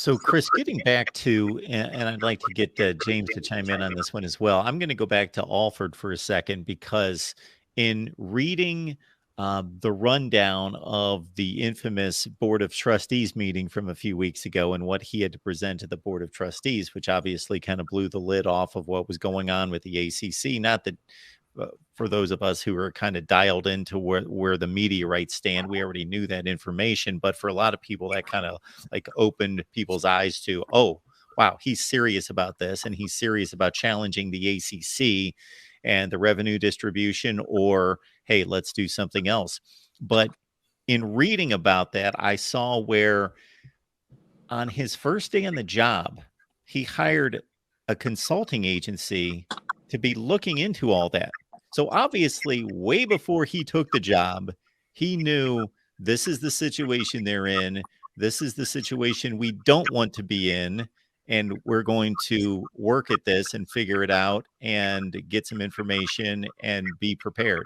So, Chris, getting back to, and I'd like to get James to chime in on this one as well. I'm going to go back to Alford for a second because in reading the rundown of the infamous Board of Trustees meeting from a few weeks ago and what he had to present to the Board of Trustees, which obviously kind of blew the lid off of what was going on with the ACC. Not that for those of us who are kind of dialed into where the media rights stand, we already knew that information. But for a lot of people, that kind of like opened people's eyes to, oh, wow, he's serious about this and he's serious about challenging the ACC and the revenue distribution, or hey, let's do something else. But in reading about that, I saw where on his first day on the job, he hired a consulting agency to be looking into all that. So obviously, way before he took the job, he knew this is the situation they're in. This is the situation we don't want to be in. And we're going to work at this and figure it out and get some information and be prepared.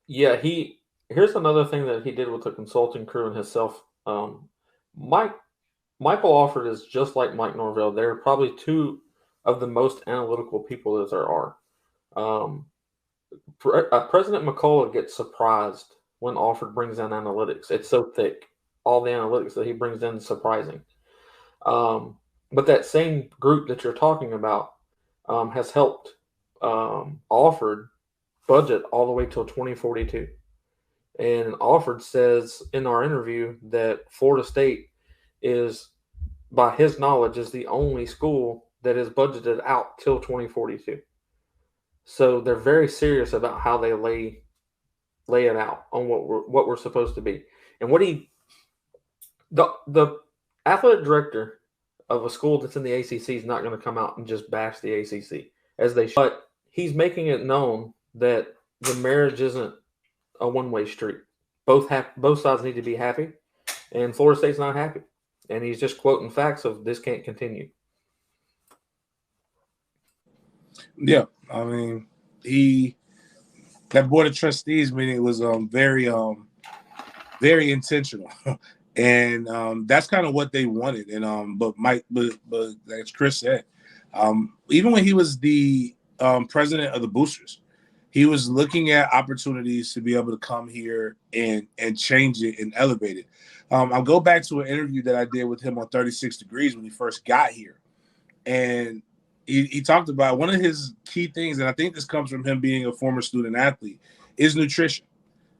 Yeah, here's another thing that he did with the consulting crew and himself. Mike Michael Alford is just like Mike Norvell. They're probably two of the most analytical people that there are. Um, President McCullough gets surprised when Alford brings in analytics. It's so thick. All the analytics that he brings in is surprising. But that same group that you're talking about has helped Alford budget all the way till 2042. And Alford says in our interview that Florida State is, by his knowledge, is the only school that is budgeted out till 2042. So they're very serious about how they lay it out on what we're supposed to be. And the athletic director of a school that's in the ACC is not going to come out and just bash the ACC as they should. But he's making it known that the marriage isn't a one-way street. Both sides need to be happy, and Florida State's not happy. And he's just quoting facts of this can't continue. Yeah, I mean, that Board of Trustees meeting was very intentional, and that's kind of what they wanted. And but as Chris said, even when he was the president of the boosters, he was looking at opportunities to be able to come here and change it and elevate it. I'll go back to an interview that I did with him on 36 Degrees when he first got here. And he talked about one of his key things, and I think this comes from him being a former student athlete, is nutrition.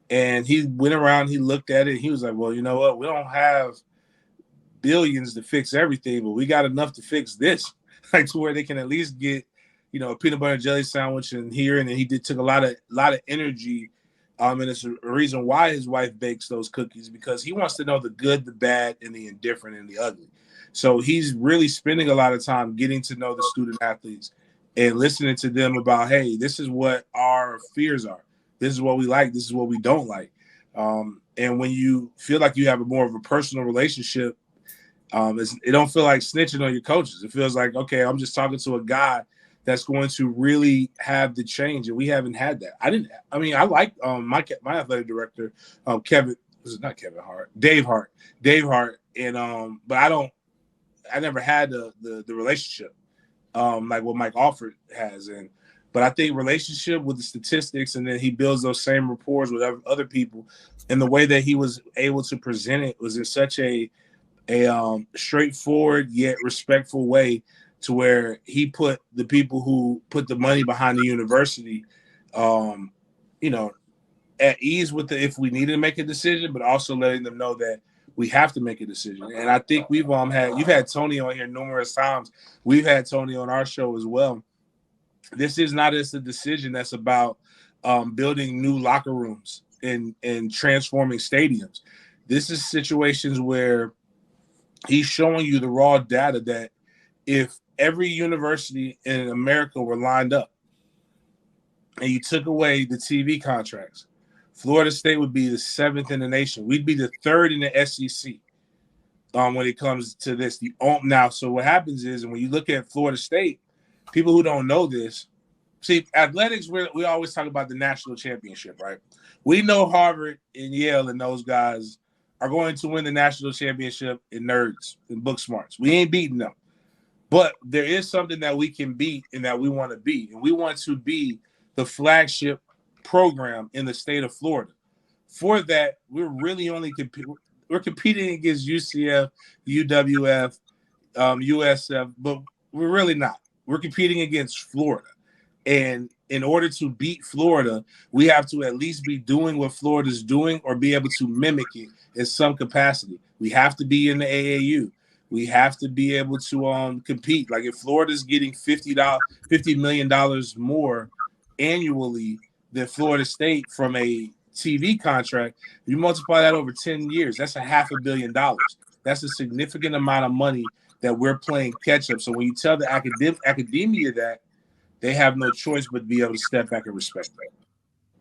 And he went around, he looked at it, and he was like, well, you know what? We don't have billions to fix everything, but we got enough to fix this, like to where they can at least get, you know, a peanut butter and jelly sandwich in here. And then he took a lot of energy. And it's a reason why his wife bakes those cookies, because he wants to know the good, the bad, and the indifferent and the ugly. So he's really spending a lot of time getting to know the student athletes and listening to them about, hey, this is what our fears are. This is what we like. This is what we don't like. And when you feel like you have more of a personal relationship, it don't feel like snitching on your coaches. It feels like, okay, I'm just talking to a guy that's going to really have the change, and we haven't had that. I like my athletic director, Dave Hart, and but I never had the relationship like what Mike Alford has, but I think relationship with the statistics, and then he builds those same rapports with other people, and the way that he was able to present it was in such a straightforward yet respectful way, to where he put the people who put the money behind the university, at ease with if we needed to make a decision, but also letting them know that we have to make a decision. And I think you've had Tony on here numerous times. We've had Tony on our show as well. This is not just a decision that's about building new locker rooms and transforming stadiums. This is situations where he's showing you the raw data that if every university in America were lined up and you took away the TV contracts, Florida State would be the 7th in the nation. We'd be the 3rd in the SEC when it comes to this. Now, so what happens is, and when you look at Florida State, people who don't know this, see, athletics, we always talk about the national championship, right? We know Harvard and Yale and those guys are going to win the national championship in nerds and book smarts. We ain't beating them. But there is something that we can beat and that we want to be. And we want to be the flagship program in the state of Florida. For that, we're really only we're competing against UCF, UWF, USF, but we're really not. We're competing against Florida. And in order to beat Florida, we have to at least be doing what Florida's doing or be able to mimic it in some capacity. We have to be in the AAU. We have to be able to compete. Like if Florida's getting $50 million more annually than Florida State from a TV contract, you multiply that over 10 years, that's $500 million. That's a significant amount of money that we're playing catch up. So when you tell the academia that, they have no choice but to be able to step back and respect that.